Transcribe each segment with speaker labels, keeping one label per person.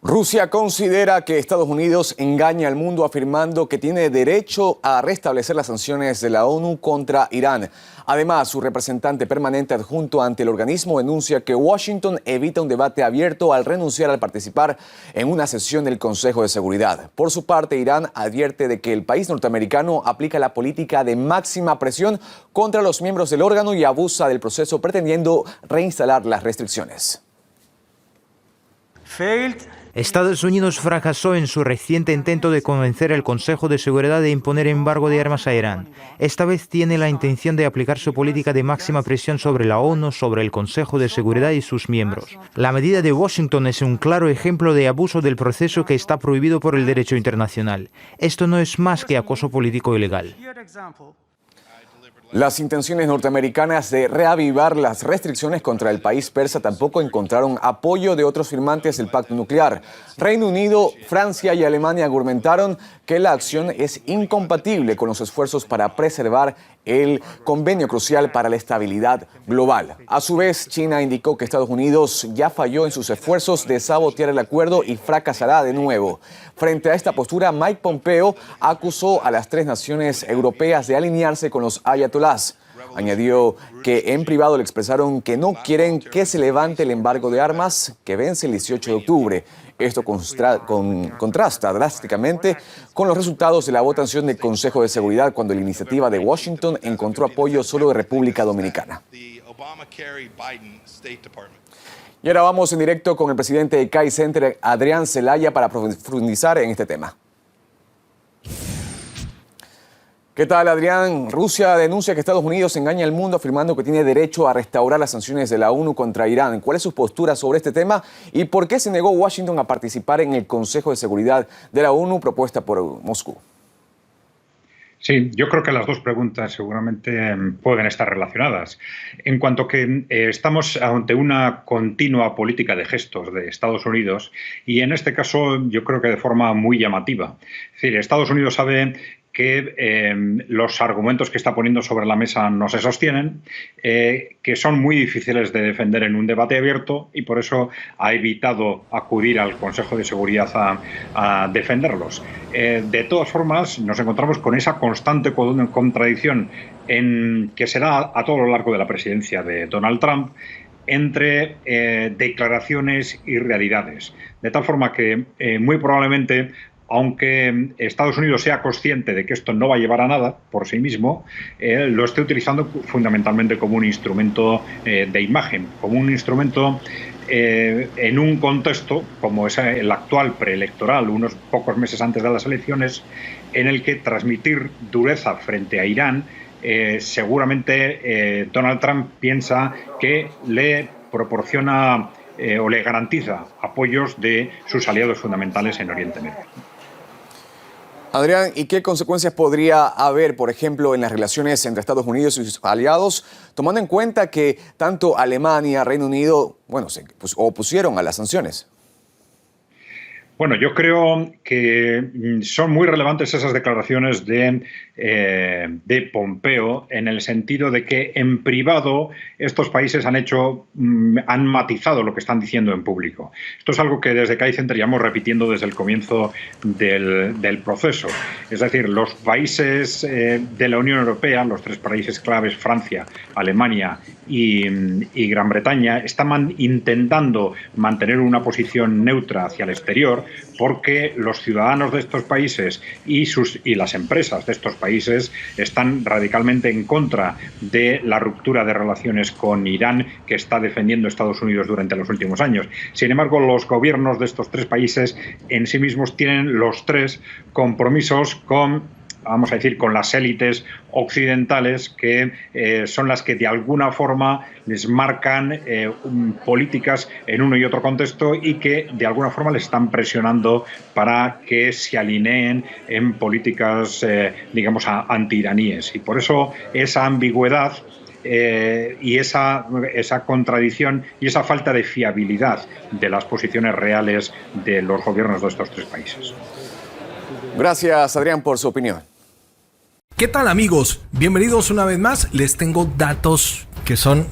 Speaker 1: Rusia considera que Estados Unidos engaña al mundo afirmando que tiene derecho a restablecer las sanciones de la ONU contra Irán. Además, su representante permanente adjunto ante el organismo denuncia que Washington evita un debate abierto al renunciar a participar en una sesión del Consejo de Seguridad. Por su parte, Irán advierte de que el país norteamericano aplica la política de máxima presión contra los miembros del órgano y abusa del proceso pretendiendo reinstalar las restricciones.
Speaker 2: Estados Unidos fracasó en su reciente intento de convencer al Consejo de Seguridad de imponer embargo de armas a Irán. Esta vez tiene la intención de aplicar su política de máxima presión sobre la ONU, sobre el Consejo de Seguridad y sus miembros. La medida de Washington es un claro ejemplo de abuso del proceso que está prohibido por el derecho internacional. Esto no es más que acoso político ilegal.
Speaker 1: Las intenciones norteamericanas de reavivar las restricciones contra el país persa tampoco encontraron apoyo de otros firmantes del pacto nuclear. Reino Unido, Francia y Alemania argumentaron que la acción es incompatible con los esfuerzos para preservar el convenio crucial para la estabilidad global. A su vez, China indicó que Estados Unidos ya falló en sus esfuerzos de sabotear el acuerdo y fracasará de nuevo. Frente a esta postura, Mike Pompeo acusó a las tres naciones europeas de alinearse con los ayatolás. Añadió que en privado le expresaron que no quieren que se levante el embargo de armas que vence el 18 de octubre. Esto contrasta drásticamente con los resultados de la votación del Consejo de Seguridad cuando la iniciativa de Washington encontró apoyo solo de República Dominicana. Y ahora vamos en directo con el presidente de CAI Center, Adrián Zelaya, para profundizar en este tema. ¿Qué tal, Adrián? Rusia denuncia que Estados Unidos engaña al mundo afirmando que tiene derecho a restaurar las sanciones de la ONU contra Irán. ¿Cuál es su postura sobre este tema y por qué se negó Washington a participar en el Consejo de Seguridad de la ONU propuesta por Moscú?
Speaker 3: Sí, yo creo que las dos preguntas seguramente pueden estar relacionadas. En cuanto que estamos ante una continua política de gestos de Estados Unidos y en este caso yo creo que de forma muy llamativa. Es decir, Estados Unidos sabe que los argumentos que está poniendo sobre la mesa no se sostienen, que son muy difíciles de defender en un debate abierto y por eso ha evitado acudir al Consejo de Seguridad a defenderlos. De todas formas, nos encontramos con esa constante contradicción que se da a todo lo largo de la presidencia de Donald Trump entre declaraciones y realidades. De tal forma que muy probablemente, aunque Estados Unidos sea consciente de que esto no va a llevar a nada por sí mismo, lo esté utilizando fundamentalmente como un instrumento de imagen, como un instrumento en un contexto como es el actual preelectoral, unos pocos meses antes de las elecciones, en el que transmitir dureza frente a Irán, seguramente Donald Trump piensa que le proporciona o le garantiza apoyos de sus aliados fundamentales en Oriente Medio.
Speaker 1: Adrián, ¿y qué consecuencias podría haber, por ejemplo, en las relaciones entre Estados Unidos y sus aliados, tomando en cuenta que tanto Alemania, Reino Unido, se opusieron a las sanciones?
Speaker 3: Bueno, yo creo que son muy relevantes esas declaraciones de Pompeo en el sentido de que en privado estos países han matizado lo que están diciendo en público. Esto es algo que desde CAI Center llevamos repitiendo desde el comienzo del proceso. Es decir, los países de la Unión Europea, los tres países claves, Francia, Alemania y Gran Bretaña, están intentando mantener una posición neutra hacia el exterior porque los ciudadanos de estos países y las empresas de estos países están radicalmente en contra de la ruptura de relaciones con Irán que está defendiendo Estados Unidos durante los últimos años. Sin embargo, los gobiernos de estos tres países en sí mismos tienen los tres compromisos con las élites occidentales que son las que de alguna forma les marcan políticas en uno y otro contexto y que de alguna forma les están presionando para que se alineen en políticas, anti-iraníes. Y por eso esa ambigüedad y esa contradicción y esa falta de fiabilidad de las posiciones reales de los gobiernos de estos tres países.
Speaker 1: Gracias, Adrián, por su opinión.
Speaker 4: ¿Qué tal, amigos? Bienvenidos una vez más. Les tengo datos que son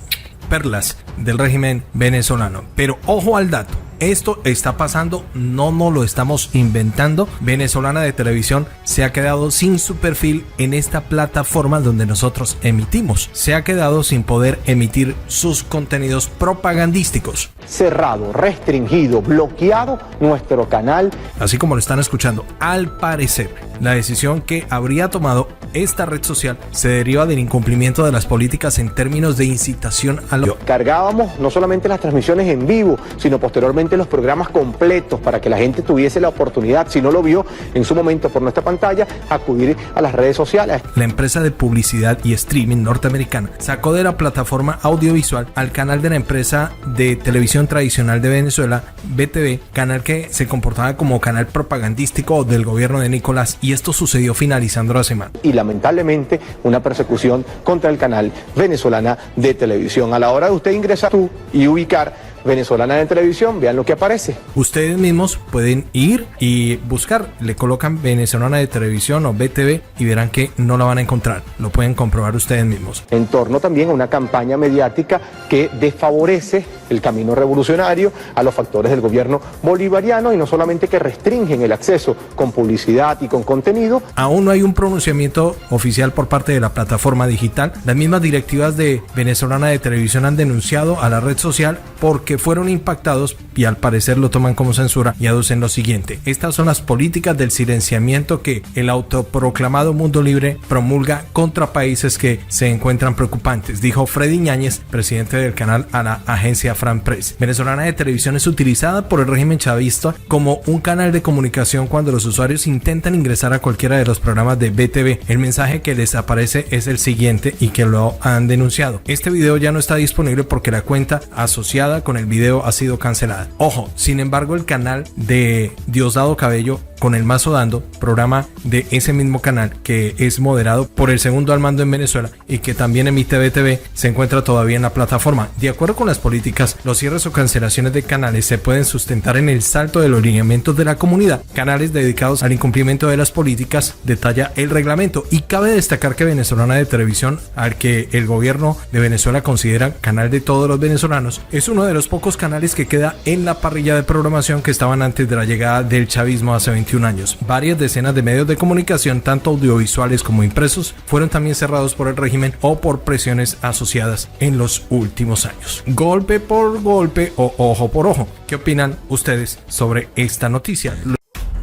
Speaker 4: perlas del régimen venezolano. Pero ojo al dato. Esto está pasando, no nos lo estamos inventando. Venezolana de Televisión se ha quedado sin su perfil en esta plataforma donde nosotros emitimos. Se ha quedado sin poder emitir sus contenidos propagandísticos.
Speaker 5: Cerrado, restringido, bloqueado nuestro canal.
Speaker 4: Así como lo están escuchando, al parecer, la decisión que habría tomado esta red social se deriva del incumplimiento de las políticas en términos de incitación al odio.
Speaker 5: Cargábamos no solamente las transmisiones en vivo, sino posteriormente los programas completos para que la gente tuviese la oportunidad, si no lo vio en su momento por nuestra pantalla, acudir a las redes sociales.
Speaker 4: La empresa de publicidad y streaming norteamericana sacó de la plataforma audiovisual al canal de la empresa de televisión tradicional de Venezuela, BTV, canal que se comportaba como canal propagandístico del gobierno de Nicolás, y esto sucedió finalizando la semana.
Speaker 5: Y lamentablemente una persecución contra el canal Venezolana de Televisión. A la hora de usted ingresar y ubicar Venezolana de Televisión, vean lo que aparece.
Speaker 4: Ustedes mismos pueden ir y buscar, le colocan Venezolana de Televisión o BTV y verán que no la van a encontrar. Lo pueden comprobar ustedes mismos.
Speaker 5: En torno también a una campaña mediática que desfavorece el camino revolucionario a los factores del gobierno bolivariano, y no solamente que restringen el acceso con publicidad y con contenido.
Speaker 4: Aún no hay un pronunciamiento oficial por parte de la plataforma digital. Las mismas directivas de Venezolana de Televisión han denunciado a la red social porque fueron impactados y al parecer lo toman como censura y aducen lo siguiente: estas son las políticas del silenciamiento que el autoproclamado mundo libre promulga contra países que se encuentran preocupantes, dijo Freddy Ñáñez, presidente del canal, a la agencia Fran Press. Venezolana de Televisión es utilizada por el régimen chavista como un canal de comunicación cuando los usuarios intentan ingresar a cualquiera de los programas de BTV. El mensaje que les aparece es el siguiente y que lo han denunciado: este video ya no está disponible porque la cuenta asociada con el video ha sido cancelada. Ojo, sin embargo, el canal de Diosdado Cabello con el Mazo Dando, programa de ese mismo canal que es moderado por el segundo al mando en Venezuela y que también emite BTV, se encuentra todavía en la plataforma. De acuerdo con las políticas, los cierres o cancelaciones de canales se pueden sustentar en el salto de los lineamientos de la comunidad. Canales dedicados al incumplimiento de las políticas, detalla el reglamento, y cabe destacar que Venezolana de Televisión, al que el gobierno de Venezuela considera canal de todos los venezolanos, es uno de los pocos canales que queda en la parrilla de programación que estaban antes de la llegada del chavismo hace 21 años. Varias decenas de medios de comunicación, tanto audiovisuales como impresos, fueron también cerrados por el régimen o por presiones asociadas en los últimos años. Golpe por golpe o ojo por ojo. ¿Qué opinan ustedes sobre esta noticia?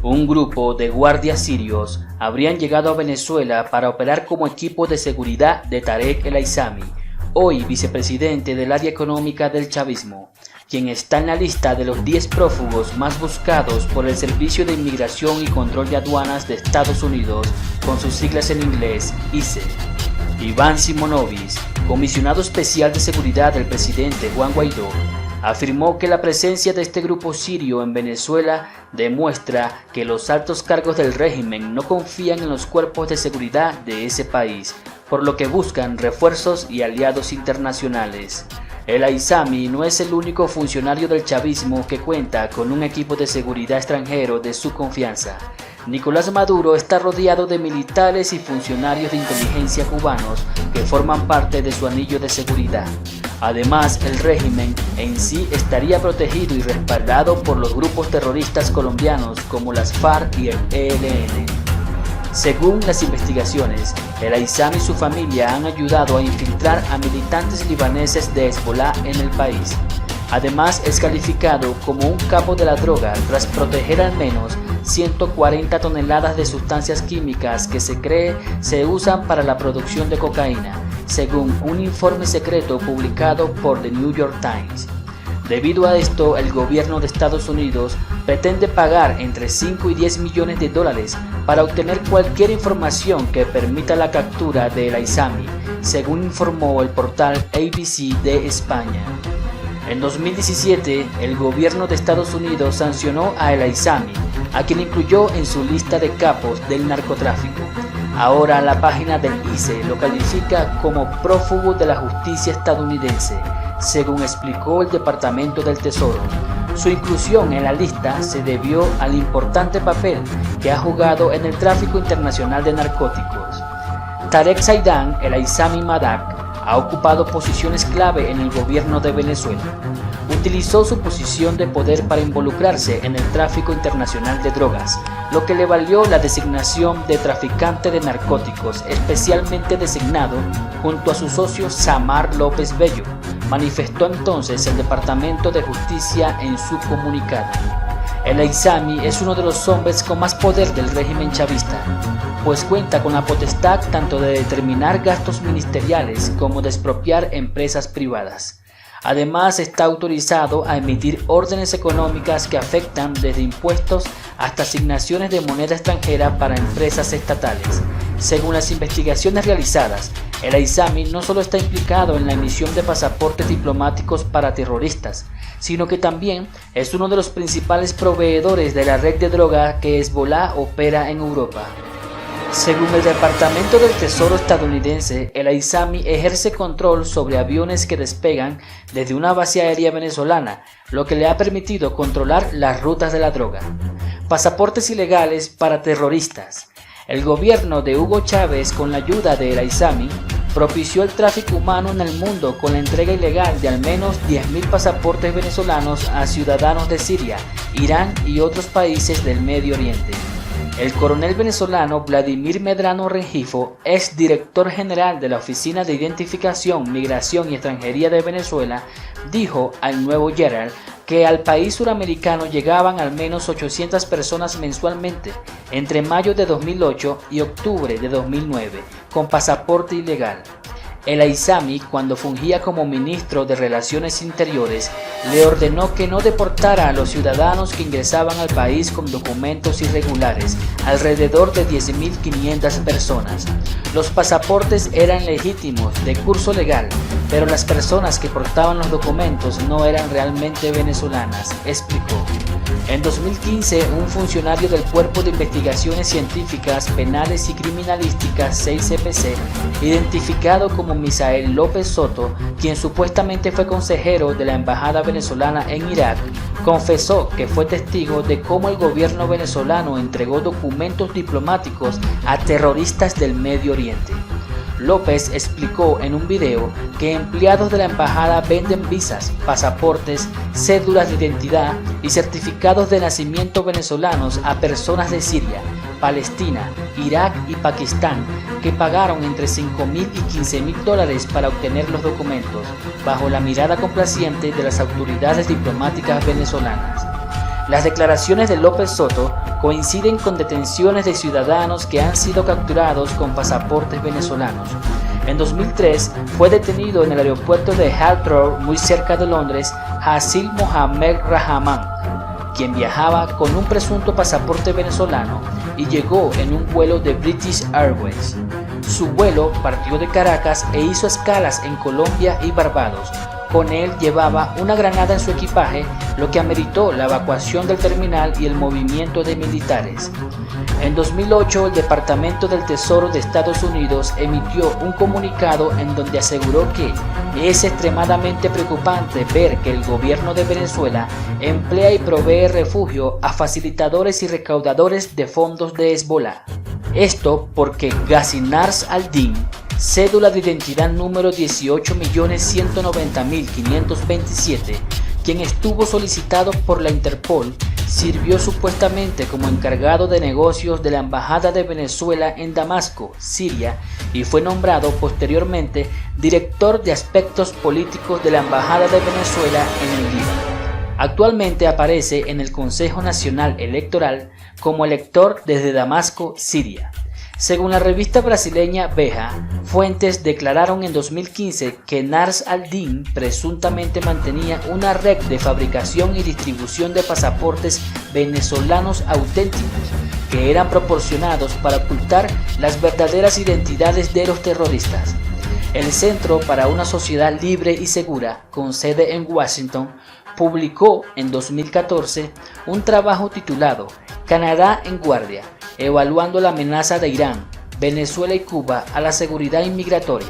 Speaker 6: Un grupo de guardias sirios habrían llegado a Venezuela para operar como equipo de seguridad de Tarek El Aissami, hoy vicepresidente del área económica del chavismo, quien está en la lista de los 10 prófugos más buscados por el Servicio de Inmigración y Control de Aduanas de Estados Unidos, con sus siglas en inglés, ICE. Iván Simonovic, comisionado especial de seguridad del presidente Juan Guaidó, afirmó que la presencia de este grupo sirio en Venezuela demuestra que los altos cargos del régimen no confían en los cuerpos de seguridad de ese país, por lo que buscan refuerzos y aliados internacionales. El Aissami no es el único funcionario del chavismo que cuenta con un equipo de seguridad extranjero de su confianza. Nicolás Maduro está rodeado de militares y funcionarios de inteligencia cubanos que forman parte de su anillo de seguridad. Además, el régimen en sí estaría protegido y respaldado por los grupos terroristas colombianos como las FARC y el ELN. Según las investigaciones, el Aissami y su familia han ayudado a infiltrar a militantes libaneses de Hezbollah en el país. Además, es calificado como un capo de la droga tras proteger al menos 140 toneladas de sustancias químicas que se cree se usan para la producción de cocaína, según un informe secreto publicado por The New York Times. Debido a esto, el gobierno de Estados Unidos pretende pagar entre 5 y 10 millones de dólares para obtener cualquier información que permita la captura de El Aissami, según informó el portal ABC de España. En 2017, el gobierno de Estados Unidos sancionó a El Aissami, a quien incluyó en su lista de capos del narcotráfico. Ahora la página del ICE lo califica como prófugo de la justicia estadounidense, según explicó el Departamento del Tesoro. Su inclusión en la lista se debió al importante papel que ha jugado en el tráfico internacional de narcóticos. Tarek Zaidan El Aissami Madak ha ocupado posiciones clave en el gobierno de Venezuela. utilizó su posición de poder para involucrarse en el tráfico internacional de drogas, lo que le valió la designación de traficante de narcóticos, especialmente designado junto a su socio Samar López Bello, manifestó entonces el Departamento de Justicia en su comunicado. El Aizami es uno de los hombres con más poder del régimen chavista, pues cuenta con la potestad tanto de determinar gastos ministeriales como de expropiar empresas privadas. Además, está autorizado a emitir órdenes económicas que afectan desde impuestos hasta asignaciones de moneda extranjera para empresas estatales. Según las investigaciones realizadas, el Aizami no solo está implicado en la emisión de pasaportes diplomáticos para terroristas, sino que también es uno de los principales proveedores de la red de droga que Hezbollah opera en Europa. Según el Departamento del Tesoro estadounidense, el Aizami ejerce control sobre aviones que despegan desde una base aérea venezolana, lo que le ha permitido controlar las rutas de la droga. Pasaportes ilegales para terroristas. El gobierno de Hugo Chávez, con la ayuda de el Aizami, propició el tráfico humano en el mundo con la entrega ilegal de al menos 10.000 pasaportes venezolanos a ciudadanos de Siria, Irán y otros países del Medio Oriente. El coronel venezolano Vladimir Medrano Rengifo, ex director general de la Oficina de Identificación, Migración y Extranjería de Venezuela, dijo al Nuevo Herald que al país suramericano llegaban al menos 800 personas mensualmente entre mayo de 2008 y octubre de 2009 con pasaporte ilegal. El Aizami, cuando fungía como ministro de Relaciones Interiores, le ordenó que no deportara a los ciudadanos que ingresaban al país con documentos irregulares, alrededor de 10.500 personas. Los pasaportes eran legítimos, de curso legal, pero las personas que portaban los documentos no eran realmente venezolanas, explicó. En 2015, un funcionario del Cuerpo de Investigaciones Científicas, Penales y Criminalísticas 6CPC, identificado como Misael López Soto, quien supuestamente fue consejero de la Embajada venezolana en Irak, confesó que fue testigo de cómo el gobierno venezolano entregó documentos diplomáticos a terroristas del Medio Oriente. López explicó en un video que empleados de la embajada venden visas, pasaportes, cédulas de identidad y certificados de nacimiento venezolanos a personas de Siria, Palestina, Irak y Pakistán que pagaron entre $5.000 y $15.000 para obtener los documentos, bajo la mirada complaciente de las autoridades diplomáticas venezolanas. Las declaraciones de López Soto coinciden con detenciones de ciudadanos que han sido capturados con pasaportes venezolanos. En 2003 fue detenido en el aeropuerto de Heathrow, muy cerca de Londres, Hasil Mohamed Rahman, quien viajaba con un presunto pasaporte venezolano y llegó en un vuelo de British Airways. Su vuelo partió de Caracas e hizo escalas en Colombia y Barbados. Con él llevaba una granada en su equipaje, lo que ameritó la evacuación del terminal y el movimiento de militares. En 2008, el Departamento del Tesoro de Estados Unidos emitió un comunicado en donde aseguró que es extremadamente preocupante ver que el gobierno de Venezuela emplea y provee refugio a facilitadores y recaudadores de fondos de Hezbollah. Esto porque Ghazi Nasr al-Din, cédula de identidad número 18.190.527, quien estuvo solicitado por la Interpol, sirvió supuestamente como encargado de negocios de la Embajada de Venezuela en Damasco, Siria, y fue nombrado posteriormente director de aspectos políticos de la Embajada de Venezuela en el Líbano. Actualmente aparece en el Consejo Nacional Electoral como elector desde Damasco, Siria. Según la revista brasileña Veja, fuentes declararon en 2015 que Nasr al-Din presuntamente mantenía una red de fabricación y distribución de pasaportes venezolanos auténticos que eran proporcionados para ocultar las verdaderas identidades de los terroristas. El Centro para una Sociedad Libre y Segura, con sede en Washington, publicó en 2014 un trabajo titulado Canadá en Guardia, evaluando la amenaza de Irán, Venezuela y Cuba a la seguridad inmigratoria.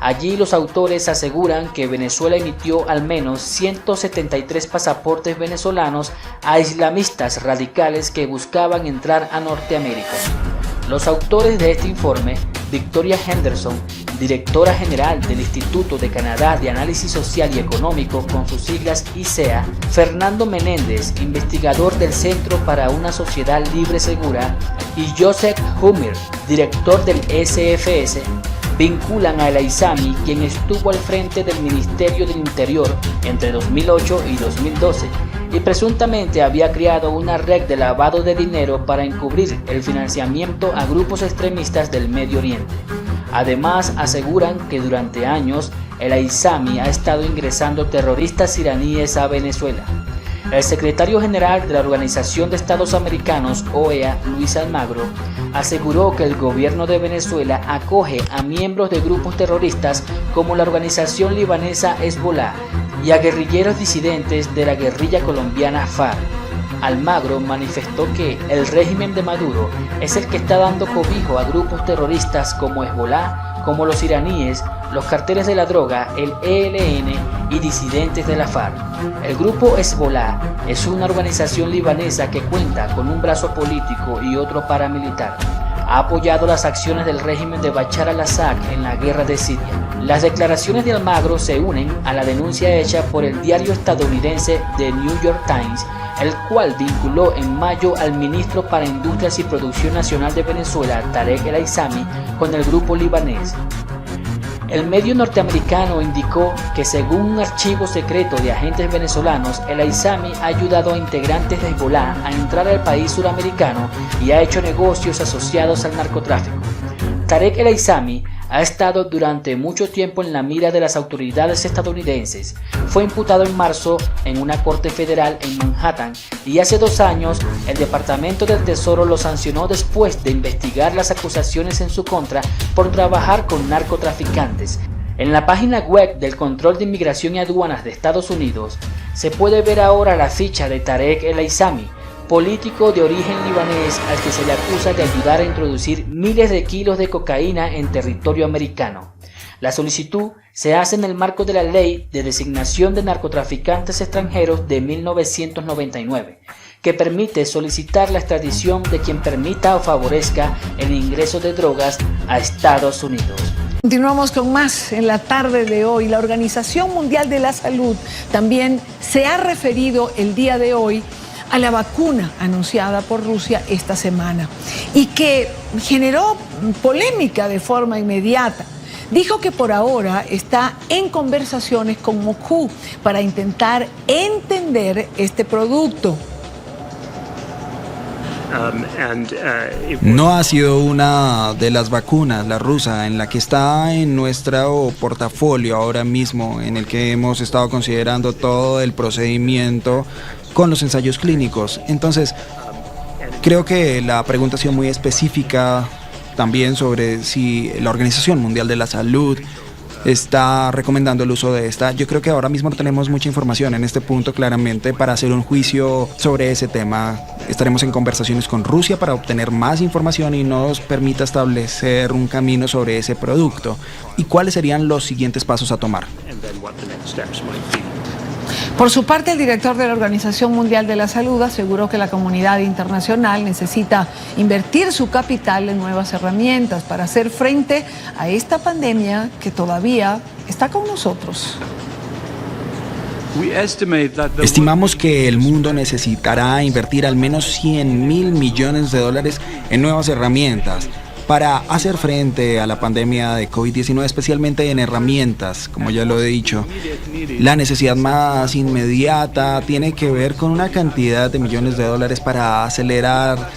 Speaker 6: Allí los autores aseguran que Venezuela emitió al menos 173 pasaportes venezolanos a islamistas radicales que buscaban entrar a Norteamérica. Los autores de este informe, Victoria Henderson, directora general del Instituto de Canadá de Análisis Social y Económico, con sus siglas ICEA, Fernando Menéndez, investigador del Centro para una Sociedad Libre Segura, y Joseph Hummer, director del SFS, vinculan a El Aissami, quien estuvo al frente del Ministerio del Interior entre 2008 y 2012 y presuntamente había creado una red de lavado de dinero para encubrir el financiamiento a grupos extremistas del Medio Oriente. Además, aseguran que durante años El Aissami ha estado ingresando terroristas iraníes a Venezuela. El secretario general de la Organización de Estados Americanos, OEA, Luis Almagro, aseguró que el gobierno de Venezuela acoge a miembros de grupos terroristas como la organización libanesa Hezbollah y a guerrilleros disidentes de la guerrilla colombiana FARC. Almagro manifestó que el régimen de Maduro es el que está dando cobijo a grupos terroristas como Hezbollah, como los iraníes, los carteles de la droga, el ELN y disidentes de la FARC. El grupo Hezbollah es una organización libanesa que cuenta con un brazo político y otro paramilitar. Ha apoyado las acciones del régimen de Bashar al-Assad en la guerra de Siria. Las declaraciones de Almagro se unen a la denuncia hecha por el diario estadounidense The New York Times, el cual vinculó en mayo al ministro para Industrias y Producción Nacional de Venezuela, Tarek El Aissami, con el grupo libanés. El medio norteamericano indicó que según un archivo secreto de agentes venezolanos, El Aissami ha ayudado a integrantes de Hezbollah a entrar al país suramericano y ha hecho negocios asociados al narcotráfico. Tarek El Aissami ha estado durante mucho tiempo en la mira de las autoridades estadounidenses. Fue imputado en marzo en una corte federal en Manhattan y hace 2 años el Departamento del Tesoro lo sancionó después de investigar las acusaciones en su contra por trabajar con narcotraficantes. En la página web del Control de Inmigración y Aduanas de Estados Unidos se puede ver ahora la ficha de Tarek El Aissami, político de origen libanés al que se le acusa de ayudar a introducir miles de kilos de cocaína en territorio americano. La solicitud se hace en el marco de la Ley de Designación de Narcotraficantes Extranjeros de 1999, que permite solicitar la extradición de quien permita o favorezca el ingreso de drogas a Estados Unidos.
Speaker 7: Continuamos con más en la tarde de hoy. La Organización Mundial de la Salud también se ha referido el día de hoy a la vacuna anunciada por Rusia esta semana y que generó polémica de forma inmediata. Dijo que por ahora está en conversaciones con Moscú para intentar entender este producto.
Speaker 8: No ha sido una de las vacunas, la rusa, en la que está en nuestro portafolio ahora mismo, en el que hemos estado considerando todo el procedimiento con los ensayos clínicos. Entonces, creo que la pregunta ha sido muy específica también sobre si la Organización Mundial de la Salud está recomendando el uso de esta. Yo creo que ahora mismo no tenemos mucha información en este punto claramente para hacer un juicio sobre ese tema. Estaremos en conversaciones con Rusia para obtener más información y nos permita establecer un camino sobre ese producto y cuáles serían los siguientes pasos a tomar.
Speaker 7: Por su parte, el director de la Organización Mundial de la Salud aseguró que la comunidad internacional necesita invertir su capital en nuevas herramientas para hacer frente a esta pandemia que todavía está con nosotros.
Speaker 8: Estimamos que el mundo necesitará invertir al menos $100.000 millones en nuevas herramientas para hacer frente a la pandemia de COVID-19, especialmente en herramientas, como ya lo he dicho. La necesidad más inmediata tiene que ver con una cantidad de millones de dólares para acelerar,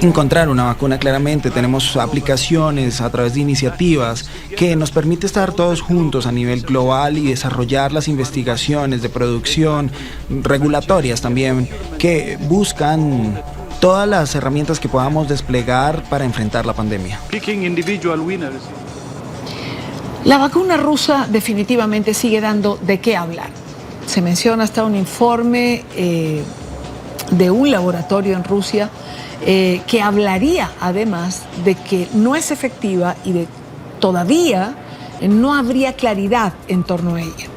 Speaker 8: encontrar una vacuna claramente. Tenemos aplicaciones a través de iniciativas que nos permite estar todos juntos a nivel global y desarrollar las investigaciones de producción, regulatorias también, que buscan todas las herramientas que podamos desplegar para enfrentar la pandemia.
Speaker 7: La vacuna rusa definitivamente sigue dando de qué hablar. Se menciona hasta un informe de un laboratorio en Rusia que hablaría además de que no es efectiva y de todavía no habría claridad en torno a ella.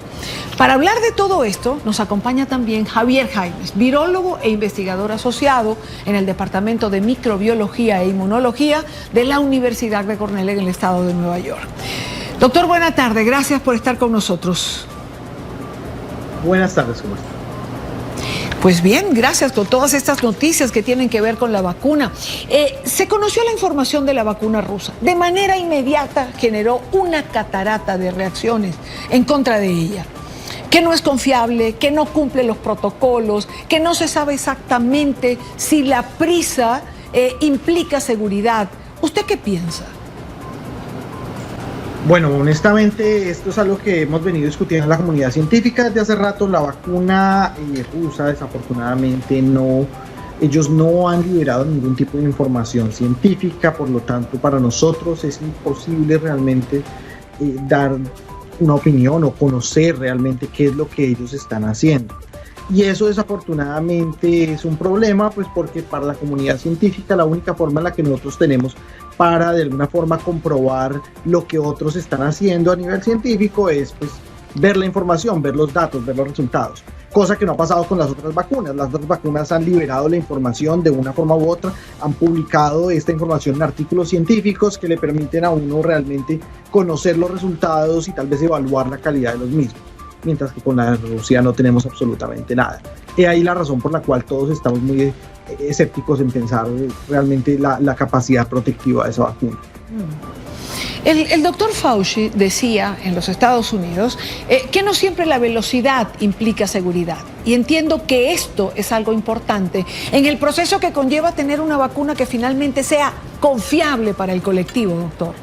Speaker 7: Para hablar de todo esto, nos acompaña también Javier Jaimes, virólogo e investigador asociado en el Departamento de Microbiología e Inmunología de la Universidad de Cornell en el estado de Nueva York. Doctor, buena tarde, gracias por estar con nosotros.
Speaker 9: Buenas tardes, ¿cómo están?
Speaker 7: Pues bien, gracias con todas estas noticias que tienen que ver con la vacuna. Se conoció la información de la vacuna rusa. De manera inmediata generó una catarata de reacciones en contra de ella. Que no es confiable, que no cumple los protocolos, que no se sabe exactamente si la prisa implica seguridad. ¿Usted qué piensa?
Speaker 9: Bueno, honestamente, esto es algo que hemos venido discutiendo en la comunidad científica desde hace rato. La vacuna rusa, desafortunadamente, ellos no han liberado ningún tipo de información científica, por lo tanto, para nosotros es imposible realmente dar una opinión o conocer realmente qué es lo que ellos están haciendo. Y eso desafortunadamente es un problema, pues porque para la comunidad científica la única forma en la que nosotros tenemos para de alguna forma comprobar lo que otros están haciendo a nivel científico es pues ver la información, ver los datos, ver los resultados, cosa que no ha pasado con las otras vacunas. Las otras vacunas han liberado la información de una forma u otra, han publicado esta información en artículos científicos que le permiten a uno realmente conocer los resultados y tal vez evaluar la calidad de los mismos, mientras que con la Rusia no tenemos absolutamente nada. Y ahí la razón por la cual todos estamos muy escépticos en pensar realmente la capacidad protectiva de esa vacuna.
Speaker 7: El doctor Fauci decía en los Estados Unidos que no siempre la velocidad implica seguridad. Y entiendo que esto es algo importante en el proceso que conlleva tener una vacuna que finalmente sea confiable para el colectivo, doctor.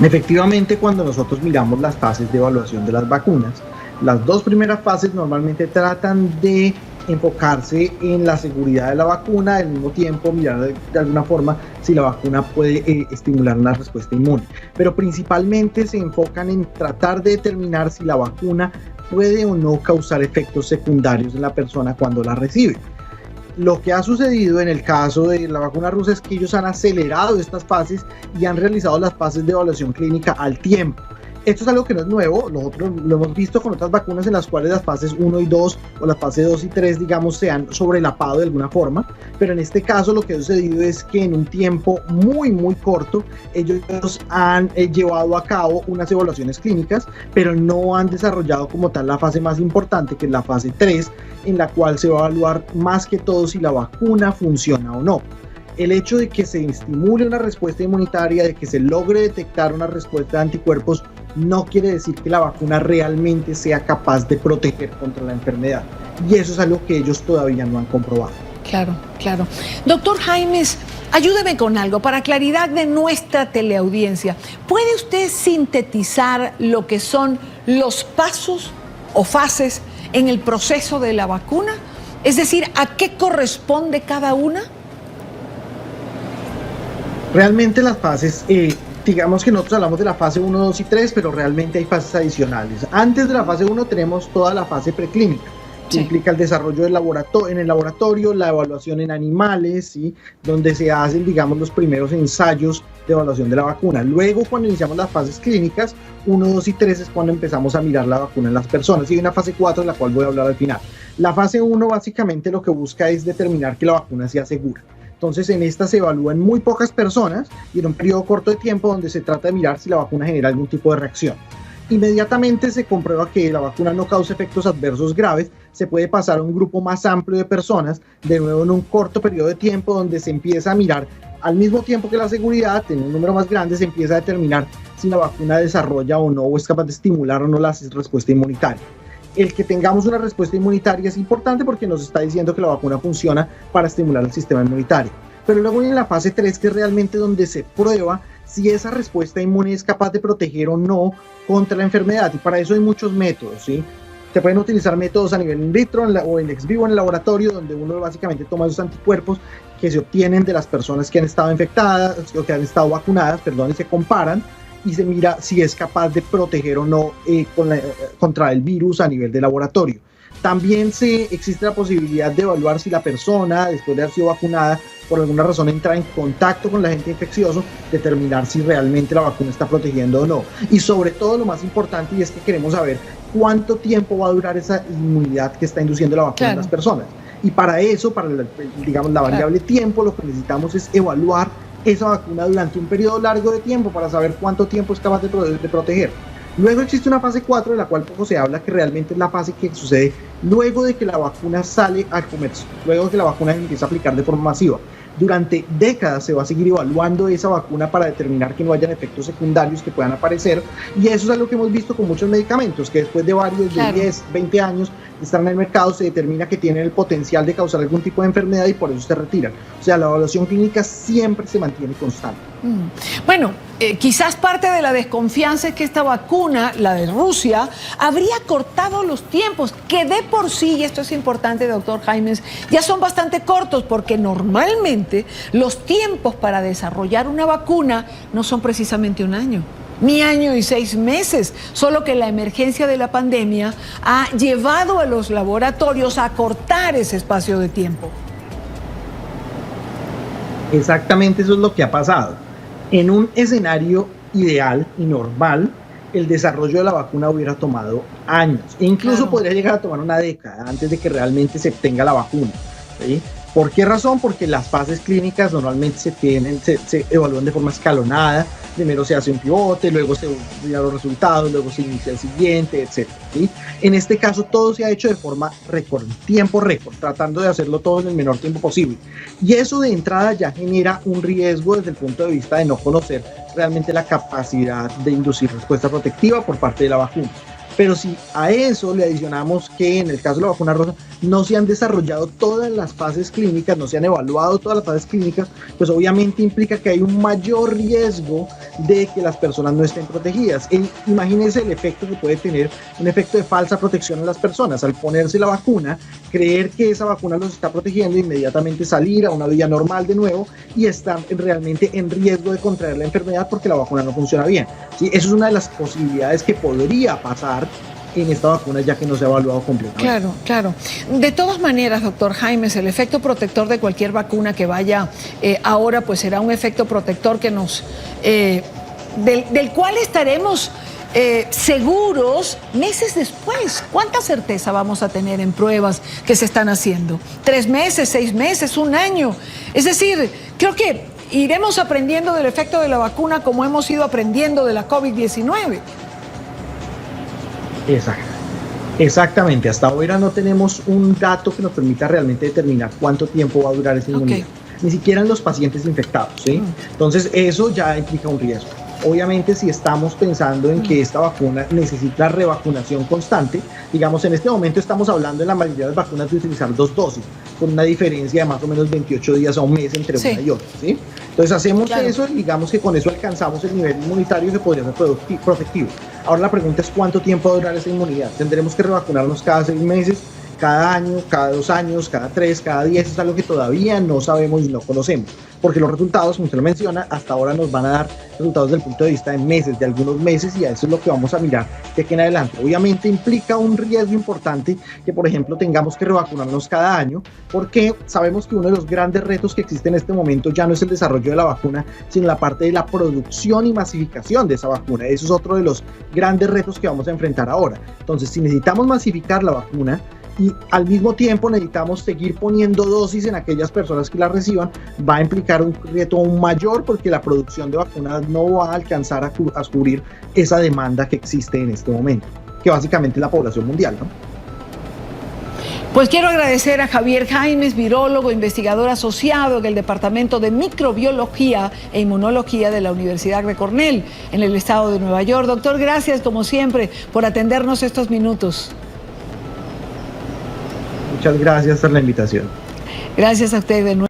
Speaker 9: Efectivamente, cuando nosotros miramos las fases de evaluación de las vacunas, las dos primeras fases normalmente tratan de enfocarse en la seguridad de la vacuna, al mismo tiempo mirar de alguna forma si la vacuna puede estimular una respuesta inmune. Pero principalmente se enfocan en tratar de determinar si la vacuna puede o no causar efectos secundarios en la persona cuando la recibe. Lo que ha sucedido en el caso de la vacuna rusa es que ellos han acelerado estas fases y han realizado las fases de evaluación clínica al tiempo. Esto es algo que no es nuevo, nosotros lo hemos visto con otras vacunas en las cuales las fases 1 y 2 o las fases 2 y 3, digamos, se han sobrelapado de alguna forma, pero en este caso lo que ha sucedido es que en un tiempo muy corto ellos han llevado a cabo unas evaluaciones clínicas, pero no han desarrollado como tal la fase más importante, que es la fase 3, en la cual se va a evaluar más que todo si la vacuna funciona o no. El hecho de que se estimule una respuesta inmunitaria, de que se logre detectar una respuesta de anticuerpos, no quiere decir que la vacuna realmente sea capaz de proteger contra la enfermedad. Y eso es algo que ellos todavía no han comprobado.
Speaker 7: Claro. Doctor Jaimes, ayúdeme con algo para claridad de nuestra teleaudiencia. ¿Puede usted sintetizar lo que son los pasos o fases en el proceso de la vacuna? Es decir, ¿a qué corresponde cada una?
Speaker 9: Realmente las fases, digamos que nosotros hablamos de la fase 1, 2 y 3, pero realmente hay fases adicionales. Antes de la fase 1 tenemos toda la fase preclínica, que implica el desarrollo en el laboratorio, la evaluación en animales, ¿sí? Donde se hacen, digamos, los primeros ensayos de evaluación de la vacuna. Luego, cuando iniciamos las fases clínicas, 1, 2 y 3 es cuando empezamos a mirar la vacuna en las personas. Y hay una fase 4 de la cual voy a hablar al final. La fase 1 básicamente lo que busca es determinar que la vacuna sea segura. Entonces en esta se evalúan muy pocas personas y en un periodo corto de tiempo donde se trata de mirar si la vacuna genera algún tipo de reacción. Inmediatamente se comprueba que la vacuna no causa efectos adversos graves, se puede pasar a un grupo más amplio de personas, de nuevo en un corto periodo de tiempo donde se empieza a mirar al mismo tiempo que la seguridad, en un número más grande, se empieza a determinar si la vacuna desarrolla o no, o es capaz de estimular o no la respuesta inmunitaria. El que tengamos una respuesta inmunitaria es importante porque nos está diciendo que la vacuna funciona para estimular el sistema inmunitario. Pero luego en la fase 3, que es realmente donde se prueba si esa respuesta inmune es capaz de proteger o no contra la enfermedad. Y para eso hay muchos métodos, ¿sí? Se pueden utilizar métodos a nivel in vitro o en ex vivo en el laboratorio, donde uno básicamente toma esos anticuerpos que se obtienen de las personas que han estado infectadas o que han estado vacunadas, y se comparan y se mira si es capaz de proteger o no contra el virus a nivel de laboratorio. También existe la posibilidad de evaluar si la persona, después de haber sido vacunada, por alguna razón entra en contacto con el agente infeccioso, determinar si realmente la vacuna está protegiendo o no. Y sobre todo lo más importante, y es que queremos saber cuánto tiempo va a durar esa inmunidad que está induciendo la vacuna en las personas. Y para eso, para la variable tiempo, lo que necesitamos es evaluar esa vacuna durante un periodo largo de tiempo para saber cuánto tiempo es capaz de proteger. Luego existe una fase 4 de la cual poco se habla, que realmente es la fase que sucede luego de que la vacuna sale al comercio, luego de que la vacuna empieza a aplicar de forma masiva. Durante décadas se va a seguir evaluando esa vacuna para determinar que no hayan efectos secundarios que puedan aparecer, y eso es algo que hemos visto con muchos medicamentos, que después de varios, de 10, 20 años de estar en el mercado, se determina que tienen el potencial de causar algún tipo de enfermedad y por eso se retiran. O sea, la evaluación clínica siempre se mantiene constante.
Speaker 7: Bueno, quizás parte de la desconfianza es que esta vacuna, la de Rusia, habría cortado los tiempos, que de por sí, y esto es importante, doctor Jaimes, ya son bastante cortos, porque normalmente los tiempos para desarrollar una vacuna no son precisamente un año, ni año y 6 meses, solo que la emergencia de la pandemia ha llevado a los laboratorios a cortar ese espacio de tiempo.
Speaker 9: Exactamente, eso es lo que ha pasado. En un escenario ideal y normal, el desarrollo de la vacuna hubiera tomado años, e incluso podría llegar a tomar una década antes de que realmente se obtenga la vacuna, ¿sí? ¿Por qué razón? Porque las fases clínicas normalmente se evalúan de forma escalonada. Primero se hace un pivote, luego se miran los resultados, luego se inicia el siguiente, etc. ¿Sí? En este caso todo se ha hecho de forma récord, tiempo récord, tratando de hacerlo todo en el menor tiempo posible. Y eso de entrada ya genera un riesgo desde el punto de vista de no conocer realmente la capacidad de inducir respuesta protectiva por parte de la vacuna. Pero si a eso le adicionamos que en el caso de la vacuna rosa no se han desarrollado todas las fases clínicas, no se han evaluado todas las fases clínicas, pues obviamente implica que hay un mayor riesgo de que las personas no estén protegidas. Imagínense el efecto que puede tener, un efecto de falsa protección en las personas. Al ponerse la vacuna, creer que esa vacuna los está protegiendo, inmediatamente salir a una vida normal de nuevo y estar realmente en riesgo de contraer la enfermedad porque la vacuna no funciona bien. ¿Sí? Eso es una de las posibilidades que podría pasar en esta vacuna, ya que no se ha evaluado completamente.
Speaker 7: Claro, claro. De todas maneras, doctor Jaimes, el efecto protector de cualquier vacuna que vaya ahora, pues será un efecto protector que nos del cual estaremos seguros meses después. ¿Cuánta certeza vamos a tener en pruebas que se están haciendo? 3 meses, 6 meses, 1 año. Es decir, creo que iremos aprendiendo del efecto de la vacuna como hemos ido aprendiendo de la COVID-19.
Speaker 9: Exactamente, hasta ahora no tenemos un dato que nos permita realmente determinar cuánto tiempo va a durar esa inmunidad, ni siquiera en los pacientes infectados, ¿sí? Entonces eso ya implica un riesgo. Obviamente, si estamos pensando en que esta vacuna necesita revacunación constante, digamos, en este momento estamos hablando en la mayoría de las vacunas de utilizar 2 dosis, con una diferencia de más o menos 28 días a un mes entre una y otra, ¿sí? Entonces hacemos eso y digamos que con eso alcanzamos el nivel inmunitario que podría ser protectivo. Ahora la pregunta es cuánto tiempo va a durar esa inmunidad. ¿Tendremos que revacunarnos cada 6 meses, cada año, cada 2 años, cada 3, cada 10? Es algo que todavía no sabemos y no conocemos, porque los resultados, como usted lo menciona, hasta ahora nos van a dar resultados desde el punto de vista de meses, de algunos meses, y a eso es lo que vamos a mirar de aquí en adelante. Obviamente implica un riesgo importante que, por ejemplo, tengamos que revacunarnos cada año, porque sabemos que uno de los grandes retos que existe en este momento ya no es el desarrollo de la vacuna, sino la parte de la producción y masificación de esa vacuna. Eso es otro de los grandes retos que vamos a enfrentar ahora. Entonces, si necesitamos masificar la vacuna, y al mismo tiempo necesitamos seguir poniendo dosis en aquellas personas que la reciban, va a implicar un reto aún mayor, porque la producción de vacunas no va a alcanzar a cubrir esa demanda que existe en este momento, que básicamente es la población mundial, ¿no?
Speaker 7: Pues quiero agradecer a Javier Jaimes, virólogo, investigador asociado en el Departamento de Microbiología e Inmunología de la Universidad de Cornell, en el estado de Nueva York. Doctor, gracias como siempre por atendernos estos minutos.
Speaker 9: Muchas gracias por la invitación.
Speaker 7: Gracias a usted de nuevo.